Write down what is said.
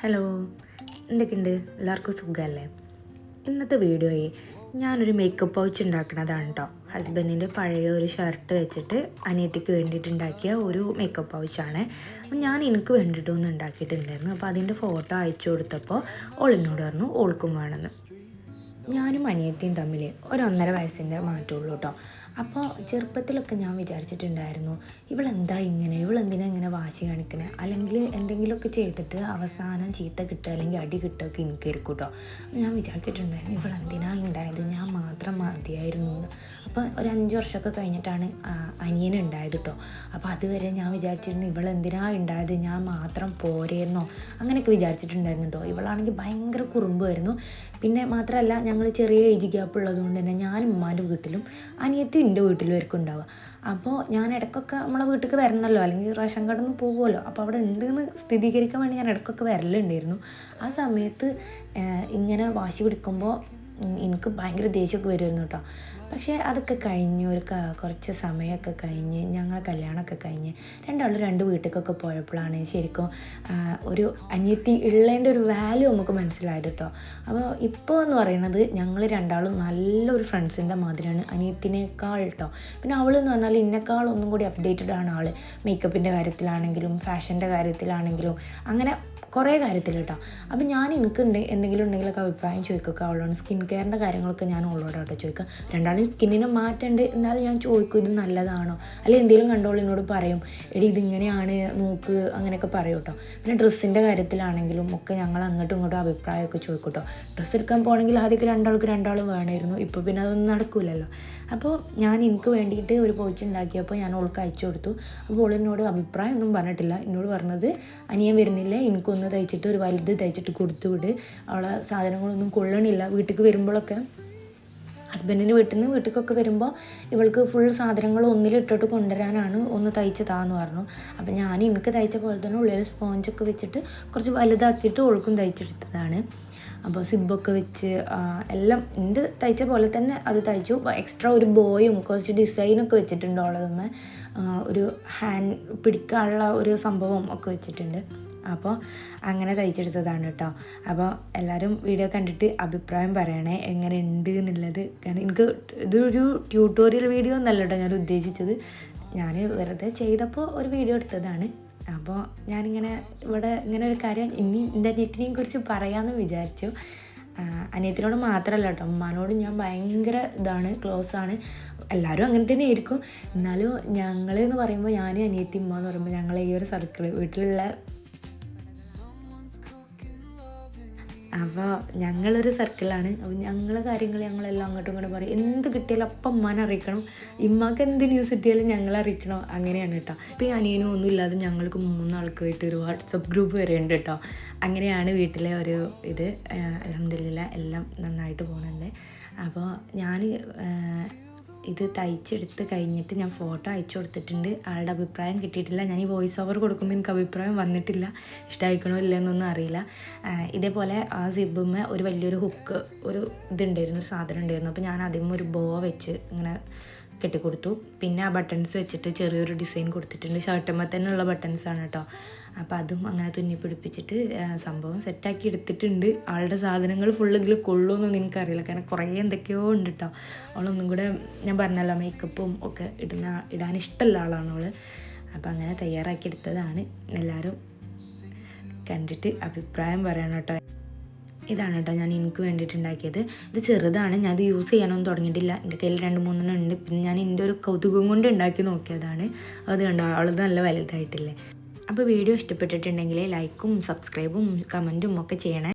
Hello, എന്തൊക്കെയുണ്ട്? എല്ലാവർക്കും സുഖമല്ലേ? ഇന്നത്തെ വീഡിയോയിൽ ഞാനൊരു മേക്കപ്പ് പൗച്ച് ഉണ്ടാക്കുന്നതാണ് കേട്ടോ. ഹസ്ബൻഡിൻ്റെ പഴയ ഒരു ഷർട്ട് വെച്ചിട്ട് അനിയത്തിക്ക് വേണ്ടിയിട്ട് ഉണ്ടാക്കിയ ഒരു മേക്കപ്പ് പൗച്ചാണ്. അപ്പം ഞാൻ എനിക്ക് വേണ്ടിയിട്ടൊന്ന് ഉണ്ടാക്കിയിട്ടുണ്ടായിരുന്നു. അപ്പോൾ അതിൻ്റെ ഫോട്ടോ അയച്ചു കൊടുത്തപ്പോൾ ഓളിനോട് പറഞ്ഞു ഓൾക്കും വേണമെന്ന്. ഞാനും അനിയത്തിയും തമ്മിൽ ഒരു 1.5 വയസ്സിൻ്റെ മാറ്റമുള്ളൂ കേട്ടോ. അപ്പോൾ ചെറുപ്പത്തിലൊക്കെ ഞാൻ വിചാരിച്ചിട്ടുണ്ടായിരുന്നു, ഇവളെന്തിനാ ഇങ്ങനെ വാശി കാണിക്കണേ, അല്ലെങ്കിൽ എന്തെങ്കിലുമൊക്കെ ചെയ്തിട്ട് അവസാനം ചീത്ത കിട്ടുക അല്ലെങ്കിൽ അടി കിട്ടുകയൊക്കെ എനിക്കായിരിക്കും കേട്ടോ. ഞാൻ വിചാരിച്ചിട്ടുണ്ടായിരുന്നു ഇവളെന്തിനാ ഉണ്ടായത്, ഞാൻ മാത്രം മതിയായിരുന്നു എന്ന്. അപ്പോൾ ഒരു 5 വർഷമൊക്കെ കഴിഞ്ഞിട്ടാണ് അനിയനുണ്ടായത് കേട്ടോ. അപ്പോൾ അതുവരെ ഞാൻ വിചാരിച്ചിരുന്നു ഇവളെന്തിനാ ഉണ്ടായത്, ഞാൻ മാത്രം പോരെയെന്നോ അങ്ങനെയൊക്കെ വിചാരിച്ചിട്ടുണ്ടായിരുന്നു കേട്ടോ. ഇവളാണെങ്കിൽ ഭയങ്കര കുറുമ്പായിരുന്നു. പിന്നെ മാത്രമല്ല, ഞങ്ങൾ ചെറിയ ഏജ് ഗ്യാപ്പ് ഉള്ളതുകൊണ്ട് തന്നെ ഞാനും ഉമ്മാൻ്റെ വീട്ടിലും അനിയത്തി എൻ്റെ വീട്ടിലും ആയിരിക്കും ഉണ്ടാവുക. അപ്പോൾ ഞാൻ ഇടയ്ക്കൊക്കെ നമ്മളെ വീട്ടിലേക്ക് വരണമല്ലോ, അല്ലെങ്കിൽ റേഷൻ കടയിൽ നിന്ന് പോകുമല്ലോ, അപ്പോൾ അവിടെ ഉണ്ടെന്ന് സ്ഥിരീകരിക്കാൻ വേണ്ടി ഞാൻ ഇടയ്ക്കൊക്കെ വരലുണ്ടായിരുന്നു. ആ സമയത്ത് ഇങ്ങനെ വാശി പിടിക്കുമ്പോൾ എനിക്ക് ഭയങ്കര ദേഷ്യമൊക്കെ വരുമായിരുന്നു കേട്ടോ. പക്ഷേ അതൊക്കെ കഴിഞ്ഞ് കുറച്ച് സമയമൊക്കെ കഴിഞ്ഞ് ഞങ്ങൾ കല്യാണമൊക്കെ കഴിഞ്ഞ് രണ്ടാളും 2 വീട്ടിലേക്കൊക്കെ പോയപ്പോഴാണ് ശരിക്കും ഒരു അനിയത്തി ഉള്ളതിൻ്റെ ഒരു വാല്യൂ നമുക്ക് മനസ്സിലായത് കേട്ടോ. അപ്പോൾ ഇപ്പോൾ എന്ന് പറയുന്നത് ഞങ്ങൾ രണ്ടാളും നല്ലൊരു ഫ്രണ്ട്സിൻ്റെ മാതിരിയാണ്, അനിയത്തിനേക്കാൾ കേട്ടോ. പിന്നെ അവളെന്ന് പറഞ്ഞാൽ ഇന്നേക്കാൾ ഒന്നും കൂടി അപ്ഡേറ്റഡ് ആണ് ആൾ, മേക്കപ്പിൻ്റെ കാര്യത്തിലാണെങ്കിലും ഫാഷൻ്റെ കാര്യത്തിലാണെങ്കിലും അങ്ങനെ കുറേ കാര്യത്തിൽ കേട്ടോ. അപ്പം ഞാൻ എനിക്കുണ്ട് എന്തെങ്കിലുമൊക്കെ അഭിപ്രായം ചോദിക്കുക അവളോട്. സ്കിൻ കെയറിൻ്റെ കാര്യങ്ങളൊക്കെ ഞാൻ അവളോടോട്ടോ ചോദിക്കുക. രണ്ടാളും സ്കിന്നിന് മാറ്റമുണ്ട്, എന്നാലും ഞാൻ ചോദിക്കും ഇത് നല്ലതാണോ, അല്ലെങ്കിൽ എന്തെങ്കിലും കണ്ടോളിനോട് പറയും എടി ഇതിങ്ങനെയാണ് നോക്ക് അങ്ങനെയൊക്കെ പറയും കേട്ടോ. പിന്നെ ഡ്രസ്സിൻ്റെ കാര്യത്തിലാണെങ്കിലും ഒക്കെ ഞങ്ങൾ അങ്ങോട്ടും ഇങ്ങോട്ടും അഭിപ്രായമൊക്കെ ചോദിക്കും കേട്ടോ. ഡ്രസ്സ് എടുക്കാൻ പോകണമെങ്കിൽ ആദ്യമൊക്കെ രണ്ടാളും വേണമായിരുന്നു, ഇപ്പോൾ പിന്നെ അതൊന്നും നടക്കില്ലല്ലോ. അപ്പോൾ ഞാൻ എനിക്ക് വേണ്ടിയിട്ട് ഒരു പൗച്ച് ഉണ്ടാക്കിയപ്പോൾ ഞാൻ അവൾക്ക് അയച്ചു കൊടുത്തു. അപ്പോൾ അവളെന്നോട് അഭിപ്രായം ഒന്നും പറഞ്ഞിട്ടില്ല. എന്നോട് പറഞ്ഞത് അനിയൻ വരുന്നില്ല, എനിക്കൊന്ന് തയ്ച്ചിട്ട് ഒരു വലുത് തയ്ച്ചിട്ട് കൊടുത്തു വിട്, അവളെ സാധനങ്ങളൊന്നും കൊള്ളണില്ല, വീട്ടിലേക്ക് വരുമ്പോഴൊക്കെ ഹസ്ബൻഡിൻ്റെ വീട്ടിലേക്കൊക്കെ വരുമ്പോൾ ഇവൾക്ക് ഫുൾ സാധനങ്ങൾ ഒന്നിലിട്ടിട്ട് കൊണ്ടുവരാനാണ്, ഒന്ന് തയ്ച്ച് താന്ന് പറഞ്ഞു. അപ്പം ഞാൻ എനിക്ക് തയ്ച്ച പോലെ തന്നെ ഉള്ളിൽ സ്പോഞ്ചൊക്കെ വെച്ചിട്ട് കുറച്ച് വലുതാക്കിയിട്ട് ഓൾക്കും തയ്ച്ചെടുത്തതാണ്. അപ്പോൾ സിബൊക്കെ വെച്ച് എല്ലാം എൻ്റെ തയ്ച്ച പോലെ തന്നെ അത് തയ്ച്ചു. എക്സ്ട്രാ ഒരു ബോയും കുറച്ച് ഡിസൈനൊക്കെ വെച്ചിട്ടുണ്ട് ഉള്ളതുമ്മേ, ഒരു ഹാൻഡ് പിടിക്കാനുള്ള ഒരു സംഭവം ഒക്കെ വെച്ചിട്ടുണ്ട്. അപ്പോൾ അങ്ങനെ തയ്ച്ചെടുത്തതാണ് കേട്ടോ. അപ്പോൾ എല്ലാവരും വീഡിയോ കണ്ടിട്ട് അഭിപ്രായം പറയണേ എങ്ങനെ ഉണ്ട് എന്നുള്ളത്. കാരണം എനിക്ക് ഇതൊരു ട്യൂട്ടോറിയൽ വീഡിയോ എന്നല്ല കേട്ടോ ഞാൻ ഉദ്ദേശിച്ചത്, ഞാൻ വെറുതെ ചെയ്തപ്പോൾ ഒരു വീഡിയോ എടുത്തതാണ്. അപ്പോൾ ഞാനിങ്ങനെ ഇവിടെ ഇങ്ങനെ ഒരു കാര്യം ഇനി എൻ്റെ അനിയത്തിനെയും കുറിച്ച് പറയാമെന്ന് വിചാരിച്ചു. അനിയത്തിനോട് മാത്രമല്ല കേട്ടോ, ഉമ്മാനോട് ഞാൻ ഭയങ്കര ക്ലോസ് ആണ്. എല്ലാവരും അങ്ങനെ തന്നെ ആയിരിക്കും. എന്നാലും ഞങ്ങൾ എന്ന് പറയുമ്പോൾ ഞാൻ അനിയത്തി ഉമ്മ എന്ന് പറയുമ്പോൾ ഞങ്ങളെ ഈ ഒരു സർക്കിൾ വീട്ടിലുള്ള, അപ്പോൾ ഞങ്ങളൊരു സർക്കിളാണ്. അപ്പോൾ ഞങ്ങളെ കാര്യങ്ങൾ ഞങ്ങളെല്ലാം അങ്ങോട്ടും ഇങ്ങോട്ടും പറയും. എന്ത് കിട്ടിയാലും അപ്പം ഉമ്മാനെ അറിയിക്കണം, ഇമ്മക്ക് എന്ത് ന്യൂസ് കിട്ടിയാലും ഞങ്ങളെ അറിയിക്കണം, അങ്ങനെയാണ് കേട്ടോ. ഇപ്പോൾ ഈ അനിയനും ഒന്നും ഇല്ലാതെ ഞങ്ങൾക്ക് 3 ആൾക്കായിട്ട് ഒരു വാട്സപ്പ് ഗ്രൂപ്പ് വരെ ഉണ്ട് കേട്ടോ. അങ്ങനെയാണ് വീട്ടിലെ ഒരു ഇത്. അൽഹംദുലില്ലാഹ് എല്ലാം നന്നായിട്ട് പോകുന്നുണ്ട്. അപ്പോൾ ഞാൻ ഇത് തയ്ച്ചെടുത്ത് കഴിഞ്ഞിട്ട് ഞാൻ ഫോട്ടോ അയച്ചു കൊടുത്തിട്ടുണ്ട്. ആളുടെ അഭിപ്രായം കിട്ടിയിട്ടില്ല. ഞാൻ ഈ വോയിസ് ഓവർ കൊടുക്കുമ്പോൾ എനിക്ക് അഭിപ്രായം വന്നിട്ടില്ല, ഇഷ്ടമായിക്കണോ ഇല്ലയെന്നൊന്നും അറിയില്ല. ഇതേപോലെ ആ സിബുമ്മേ ഒരു വലിയൊരു ഹുക്ക് ഒരു ഇതുണ്ടായിരുന്നു, ഒരു സാധനം ഉണ്ടായിരുന്നു. അപ്പോൾ ഞാൻ അതിന്മേൽ ഒരു ബോ വെച്ച് ഇങ്ങനെ കെട്ടിക്കൊടുത്തു. പിന്നെ ആ ബട്ടൺസ് വെച്ചിട്ട് ചെറിയൊരു ഡിസൈൻ കൊടുത്തിട്ടുണ്ട്. ഷർട്ടുമ്മേ തന്നെ ഉള്ള ബട്ടൺസാണ് കേട്ടോ. അപ്പോൾ അതും അങ്ങനെ തുന്നി പിടിപ്പിച്ചിട്ട് സംഭവം സെറ്റാക്കി എടുത്തിട്ടുണ്ട്. ആളുടെ സാധനങ്ങൾ ഫുള്ള് ഇതിൽ കൊള്ളുമെന്നൊന്നും എനിക്കറിയില്ല, കാരണം കുറേ എന്തൊക്കെയോ ഉണ്ട് കേട്ടോ. അവളൊന്നും കൂടെ ഞാൻ പറഞ്ഞല്ലോ മേക്കപ്പും ഒക്കെ ഇടാൻ ഇഷ്ടമുള്ള ആളാണ് അവൾ. അപ്പോൾ അങ്ങനെ തയ്യാറാക്കി എടുത്തതാണ്. എല്ലാവരും കണ്ടിട്ട് അഭിപ്രായം പറയണം കേട്ടോ. ഇതാണ് കേട്ടോ ഞാൻ എനിക്ക് വേണ്ടിയിട്ടുണ്ടാക്കിയത്. ഇത് ചെറുതാണ്, ഞാൻ ഇത് യൂസ് ചെയ്യാനൊന്നും തുടങ്ങിയിട്ടില്ല. എൻ്റെ കയ്യിൽ 2-3 ഉണ്ട്. പിന്നെ ഞാൻ എൻ്റെ ഒരു കൗതുകം കൊണ്ട് ഉണ്ടാക്കി നോക്കിയതാണ്. അത് കണ്ടോ, അവളത് നല്ല വലുതായിട്ടില്ലേ. അപ്പോൾ വീഡിയോ ഇഷ്ടപ്പെട്ടിട്ടുണ്ടെങ്കിൽ ലൈക്കും സബ്സ്ക്രൈബും കമൻറ്റും ഒക്കെ ചെയ്യണേ.